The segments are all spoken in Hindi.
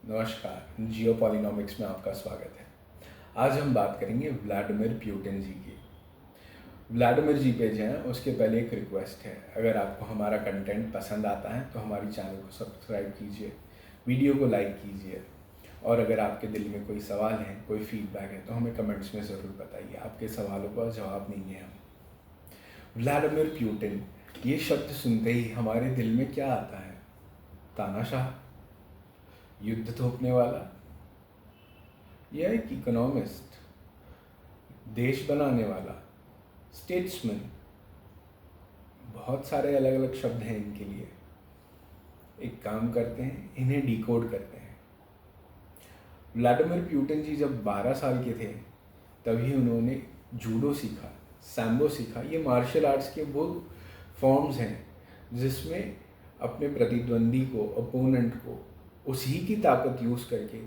नमस्कार, जियो पॉलिनॉमिक्स में आपका स्वागत है। आज हम बात करेंगे व्लादिमीर पुतिन जी की। व्लादिमीर जी पे जो है उसके पहले एक रिक्वेस्ट है, अगर आपको हमारा कंटेंट पसंद आता है तो हमारी चैनल को सब्सक्राइब कीजिए, वीडियो को लाइक कीजिए और अगर आपके दिल में कोई सवाल है, कोई फीडबैक है तो हमें कमेंट्स में ज़रूर बताइए। आपके सवालों का जवाब देंगे हम। व्लादिमीर पुतिन, ये शब्द सुनते ही हमारे दिल में क्या आता है? तानाशाह, युद्ध थोपने वाला, या एक इकोनॉमिस्ट, देश बनाने वाला, स्टेट्समैन? बहुत सारे अलग अलग शब्द हैं इनके लिए। एक काम करते हैं, इन्हें डिकोड करते हैं। व्लादिमीर पुतिन जी जब 12 साल के थे तभी उन्होंने जूडो सीखा, सैम्बो सीखा। ये मार्शल आर्ट्स के वो फॉर्म्स हैं जिसमें अपने प्रतिद्वंदी को, अपोनेंट को उसी की ताकत यूज़ करके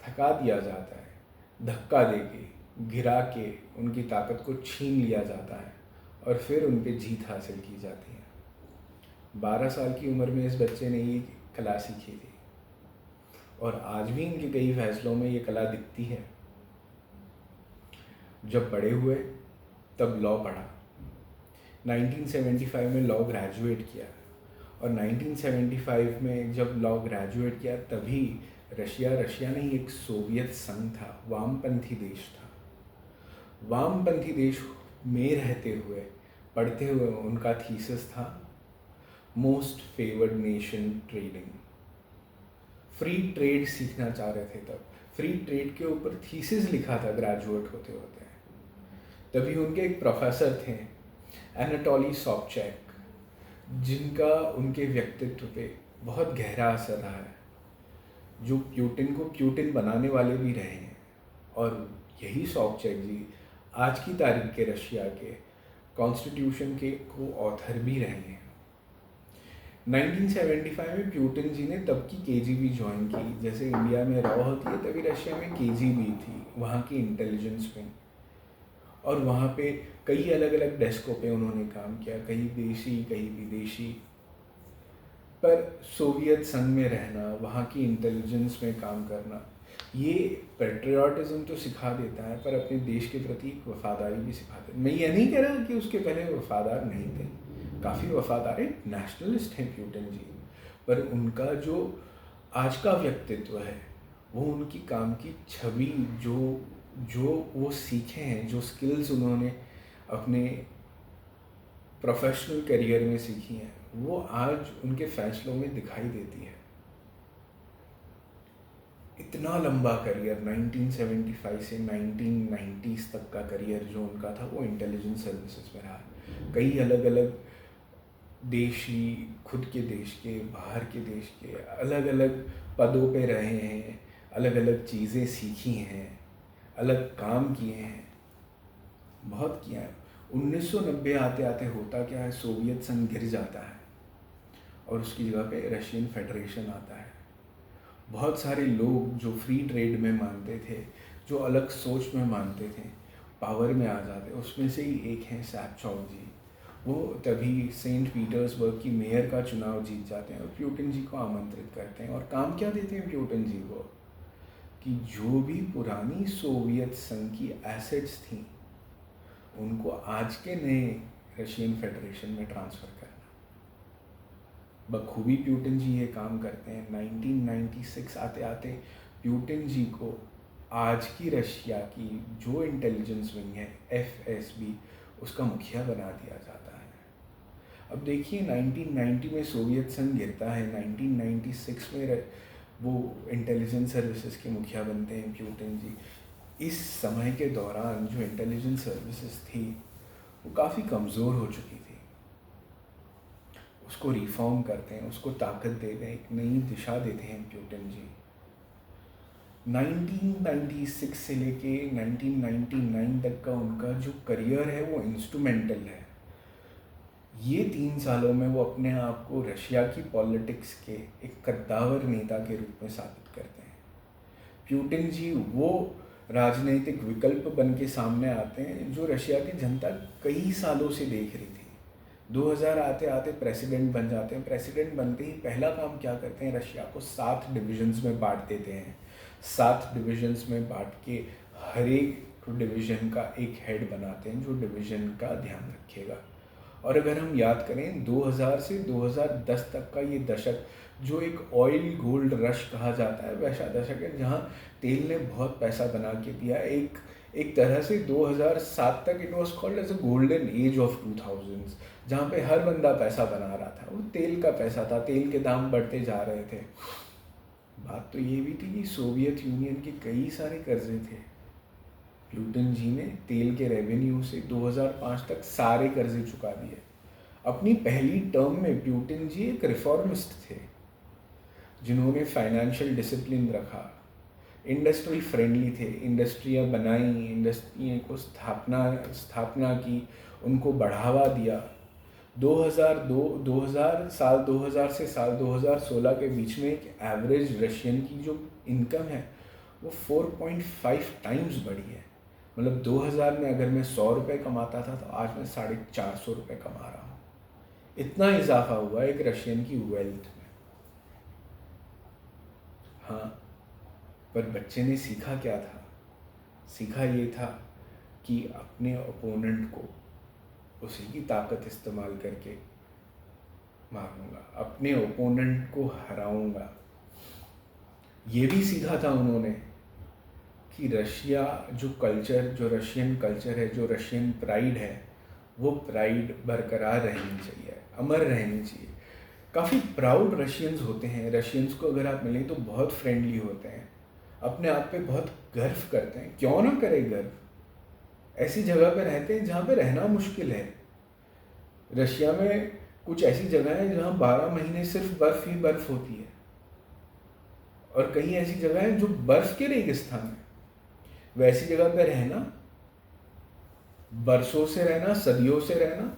थका दिया जाता है, धक्का देके, गिरा के उनकी ताकत को छीन लिया जाता है और फिर उन पे जीत हासिल की जाती है। 12 साल की उम्र में इस बच्चे ने ये कला सीखी थी और आज भी इनके कई फैसलों में ये कला दिखती है। जब बड़े हुए तब लॉ पढ़ा, 1975 में लॉ ग्रेजुएट किया और 1975 में जब लॉ ग्रेजुएट किया तभी रशिया नहीं, एक सोवियत संघ था, वामपंथी देश था। वामपंथी देश में रहते हुए, पढ़ते हुए उनका थीसिस था most favoured nation trading. Free trade सीखना चाह रहे थे तब। फ्री ट्रेड के ऊपर थीसिस लिखा था ग्रेजुएट होते होते। तभी उनके एक प्रोफेसर थे, एनाटोली सोबचैक, जिनका उनके व्यक्तित्व पे बहुत गहरा असर रहा है, जो पुतिन को पुतिन बनाने वाले भी रहे हैं। और यही सोबचैक जी आज की तारीख के रशिया के कॉन्स्टिट्यूशन के को ऑथर भी रहे हैं। 1975 में पुतिन जी ने तब की केजीबी ज्वाइन की। जैसे इंडिया में रॉ होती है तभी रशिया में केजीबी थी, वहाँ की इंटेलिजेंस विंग। और वहाँ पे कई अलग अलग डेस्कों पे उन्होंने काम किया, कहीं देशी कहीं विदेशी। पर सोवियत संघ में रहना, वहाँ की इंटेलिजेंस में काम करना, ये पेट्रियाटिज्म तो सिखा देता है पर अपने देश के प्रति एक वफादारी भी सिखाते हैं। मैं ये नहीं कह रहा कि उसके पहले वफादार नहीं थे, काफ़ी वफादार है, नेशनलिस्ट हैं पुतिन जी। पर उनका जो आज का व्यक्तित्व है वो उनकी काम की छवि, जो वो सीखे हैं, जो स्किल्स उन्होंने अपने प्रोफेशनल करियर में सीखी हैं, वो आज उनके फैसलों में दिखाई देती है। इतना लंबा करियर, 1975 से 1990s तक का करियर जो उनका था वो इंटेलिजेंस सर्विसेज में रहा। कई अलग अलग देशी, खुद के देश के, बाहर के देश के अलग अलग पदों पे रहे हैं, अलग अलग चीज़ें सीखी हैं, अलग काम किए हैं, बहुत किया है। 1990 आते आते होता क्या है, सोवियत संघ गिर जाता है और उसकी जगह पे रशियन फेडरेशन आता है। बहुत सारे लोग जो फ्री ट्रेड में मानते थे, जो अलग सोच में मानते थे, पावर में आ जाते। उसमें से ही एक हैं सैपचॉक जी। वो तभी सेंट पीटर्सबर्ग की मेयर का चुनाव जीत जाते हैं और पुतिन जी को आमंत्रित करते हैं। और काम क्या देते हैं पुतिन जी को कि जो भी पुरानी सोवियत संघ की एसेट्स थी उनको आज के नए रशियन फेडरेशन में ट्रांसफ़र करना। बखूबी पुतिन जी ये काम करते हैं। 1996 आते आते पुतिन जी को आज की रशिया की जो इंटेलिजेंस विंग है, FSB, उसका मुखिया बना दिया जाता है। अब देखिए, 1990 में सोवियत संघ गिरता है, 1996 में वो इंटेलिजेंस सर्विसेज के मुखिया बनते हैं पुतिन जी। इस समय के दौरान जो इंटेलिजेंस सर्विसेज थी वो काफ़ी कमज़ोर हो चुकी थी। उसको रिफॉर्म करते हैं, उसको ताकत देते हैं, एक नई दिशा देते हैं पुतिन जी। 1996 से लेके 1999 तक का उनका जो करियर है वो इंस्ट्रूमेंटल है। ये 3 सालों में वो अपने आप को रशिया की पॉलिटिक्स के एक कद्दावर नेता के रूप में साबित करते हैं। पुतिन जी वो राजनीतिक विकल्प बन के सामने आते हैं जो रशिया की जनता कई सालों से देख रही थी। 2000 आते आते प्रेसिडेंट बन जाते हैं। प्रेसिडेंट बनते ही पहला काम क्या करते हैं, रशिया को 7 डिविजन्स में बांट देते हैं। 7 डिविजन्स में बांट के हर एक डिवीज़न का एक हेड बनाते हैं जो डिवीज़न का ध्यान रखेगा। और अगर हम याद करें 2000 से 2010 तक का ये दशक जो एक ऑयल गोल्ड रश कहा जाता है, वैसा दशक है जहाँ तेल ने बहुत पैसा बना के दिया। एक तरह से 2007 तक it was called as a golden age of 2000s, जहाँ पे हर बंदा पैसा बना रहा था। वो तेल का पैसा था, तेल के दाम बढ़ते जा रहे थे। बात तो ये भी थी कि सोवियत यूनियन के कई सारे कर्जे थे। प्यूटिन जी ने तेल के रेवेन्यू से 2005 तक सारे कर्जे चुका दिए। अपनी पहली टर्म में प्यूटिन जी एक रिफॉर्मिस्ट थे जिन्होंने फाइनेंशियल डिसिप्लिन रखा, इंडस्ट्री फ्रेंडली थे, इंडस्ट्रियाँ बनाई, इंडस्ट्री को स्थापना की, उनको बढ़ावा दिया। 2000 से साल 2016 के बीच में एक एवरेज रशियन की जो इनकम है वो 4.5 टाइम्स बढ़ी है। मतलब 2000 में अगर मैं 100 रुपये कमाता था तो आज मैं 450 रुपये कमा रहा हूँ। इतना इजाफा हुआ एक रशियन की वेल्थ में। हाँ, पर बच्चे ने सीखा क्या था? सीखा ये था कि अपने ओपोनेंट को उसी की ताकत इस्तेमाल करके मारूंगा, अपने ओपोनेंट को हराऊंगा। ये भी सीखा था उन्होंने कि रशिया जो रशियन कल्चर है, जो रशियन प्राइड है, वो प्राइड बरकरार रहनी चाहिए, अमर रहनी चाहिए। काफ़ी प्राउड रशियंस होते हैं। रशियंस को अगर आप मिलें तो बहुत फ्रेंडली होते हैं, अपने आप पे बहुत गर्व करते हैं। क्यों ना करे गर्व, ऐसी जगह पे रहते हैं जहाँ पे रहना मुश्किल है। रशिया में कुछ ऐसी जगह है जहाँ 12 महीने सिर्फ बर्फ़ ही बर्फ़ होती है, और कहीं ऐसी जगह है जो बर्फ़ के रेगिस्तान है। वैसी जगह पे रहना, बरसों से रहना, सदियों से रहना,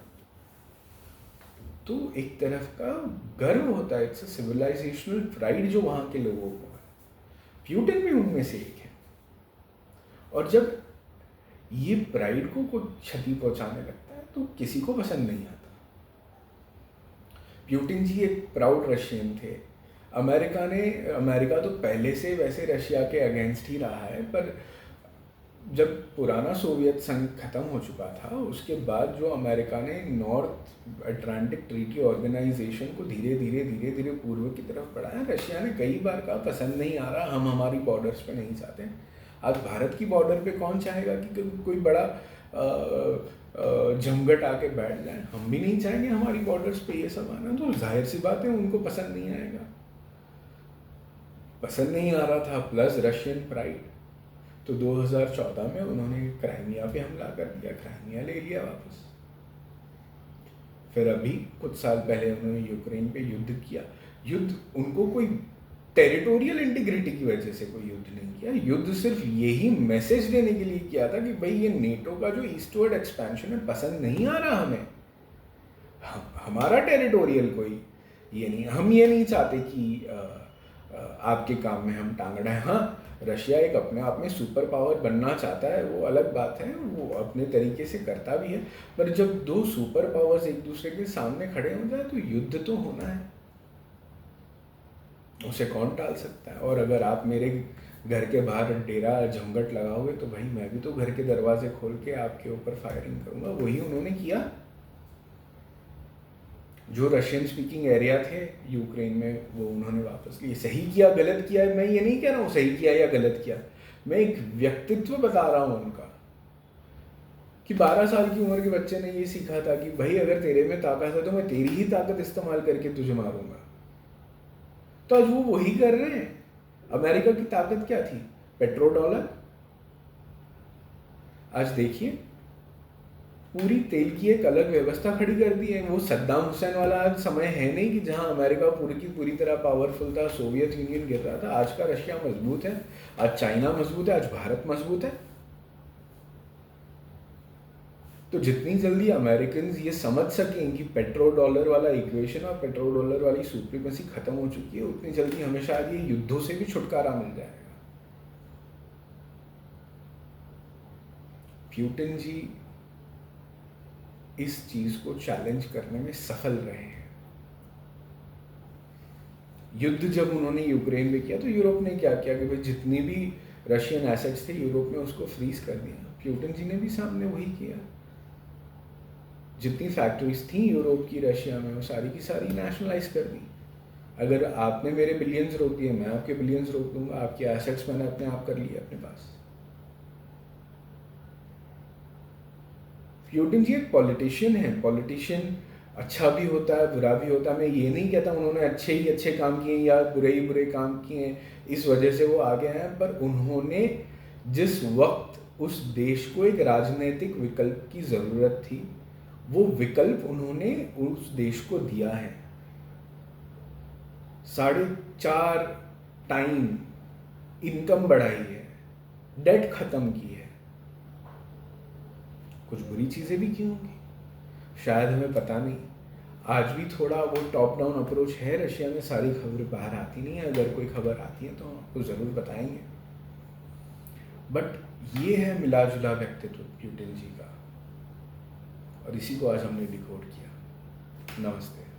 तो एक तरफ का गर्व होता है। इट्स सिविलाइजेशनल प्राइड जो वहाँ के लोगों को है। प्यूटिन भी उनमें से एक है। और जब ये प्राइड को कुछ क्षति पहुंचाने लगता है तो किसी को पसंद नहीं आता। प्यूटिन जी एक प्राउड रशियन थे। अमेरिका तो पहले से वैसे रशिया के अगेंस्ट ही रहा है, पर जब पुराना सोवियत संघ खत्म हो चुका था उसके बाद जो अमेरिका ने नॉर्थ अटलांटिक ट्रीटी ऑर्गेनाइजेशन को धीरे धीरे पूर्व की तरफ बढ़ाया, रशिया ने कई बार कहा पसंद नहीं आ रहा, हम हमारी बॉर्डर्स पे नहीं चाहते। आज भारत की बॉर्डर पे कौन चाहेगा कि कोई बड़ा जमघट आके बैठ जाए? हम भी नहीं चाहेंगे हमारी बॉर्डर्स पे ये सब आना। तो जाहिर सी बात है उनको पसंद नहीं आएगा। पसंद नहीं आ रहा था, प्लस रशियन प्राइड। तो 2014 में उन्होंने क्राइमिया पे हमला कर दिया, क्राइमिया ले लिया वापस। फिर अभी कुछ साल पहले उन्होंने यूक्रेन पे युद्ध किया। युद्ध उनको कोई टेरिटोरियल इंटीग्रिटी की वजह से कोई युद्ध नहीं किया, युद्ध सिर्फ यही मैसेज देने के लिए किया था कि भाई ये नेटो का जो ईस्टवर्ड एक्सपेंशन है पसंद नहीं आ रहा हमें, हमारा टेरिटोरियल कोई ये नहीं, हम ये नहीं चाहते कि आपके काम में हम टांग अड़ाएं। हाँ, रशिया एक अपने आप में सुपर पावर बनना चाहता है, वो अलग बात है, वो अपने तरीके से करता भी है। पर जब दो सुपर पावर्स एक दूसरे के सामने खड़े हो जाए तो युद्ध तो होना है, उसे कौन टाल सकता है। और अगर आप मेरे घर के बाहर डेरा जमघट लगाओगे तो भाई मैं भी तो घर के दरवाजे खोल के आपके ऊपर फायरिंग करूंगा। वही उन्होंने किया। जो रशियन स्पीकिंग एरिया थे यूक्रेन में वो उन्होंने वापस लिए। सही किया गलत किया, मैं ये नहीं कह रहा हूँ सही किया या गलत किया, मैं एक व्यक्तित्व बता रहा हूँ उनका कि 12 साल की उम्र के बच्चे ने ये सीखा था कि भाई अगर तेरे में ताकत है तो मैं तेरी ही ताकत इस्तेमाल करके तुझे मारूंगा। तो आज वो वही कर रहे हैं। अमेरिका की ताकत क्या थी? Petro dollar. आज देखिए पूरी तेल की एक अलग व्यवस्था खड़ी कर दी है। वो सद्दाम हुसैन वाला आज समय है नहीं कि जहां अमेरिका पूरी की पूरी तरह पावरफुल था, सोवियत यूनियन गिर रहा था। आज का रशिया मजबूत है, आज चाइना मजबूत है, आज भारत मजबूत है। तो जितनी जल्दी अमेरिकन ये समझ सकें कि पेट्रो डॉलर वाला इक्वेशन और पेट्रो डॉलर वाली सुप्रीमेसी खत्म हो चुकी है, उतनी जल्दी हमें शायद ये युद्धों से भी छुटकारा मिल जाएगा। प्यूटिन जी इस चीज़ को चैलेंज करने में सफल रहे हैं। युद्ध जब उन्होंने यूक्रेन में किया तो यूरोप ने क्या किया कि भाई जितनी भी रशियन एसेट्स थे यूरोप ने उसको फ्रीज कर दिया। प्यूटिन जी ने भी सामने वही किया। जितनी फैक्ट्रीज थी यूरोप की रशिया में वो सारी की सारी नेशनलाइज कर दी। अगर आपने मेरे बिलियंस रोक दिए, मैं आपके बिलियंस रोक दूंगा। आपके एसेट्स मैंने अपने आप कर लिए अपने पास। प्यूटिन जी एक पॉलिटिशियन है। पॉलिटिशियन अच्छा भी होता है, बुरा भी होता है। मैं ये नहीं कहता उन्होंने अच्छे ही अच्छे काम किए या बुरे ही बुरे काम किए हैं इस वजह से वो आगे आए, पर उन्होंने जिस वक्त उस देश को एक राजनीतिक विकल्प की ज़रूरत थी वो विकल्प उन्होंने उस देश को दिया है। 4.5 टाइम इनकम बढ़ाई है, डेट खत्म की है। कुछ बुरी चीज़ें भी की होंगी, शायद हमें पता नहीं। आज भी थोड़ा वो टॉप डाउन अप्रोच है रशिया में, सारी खबरें बाहर आती नहीं है। अगर कोई खबर आती है तो आपको ज़रूर बताएंगे। बट ये है मिला जुला व्यक्तित्व प्यूटिन जी का, और इसी को आज हमने डिकोड किया। नमस्ते।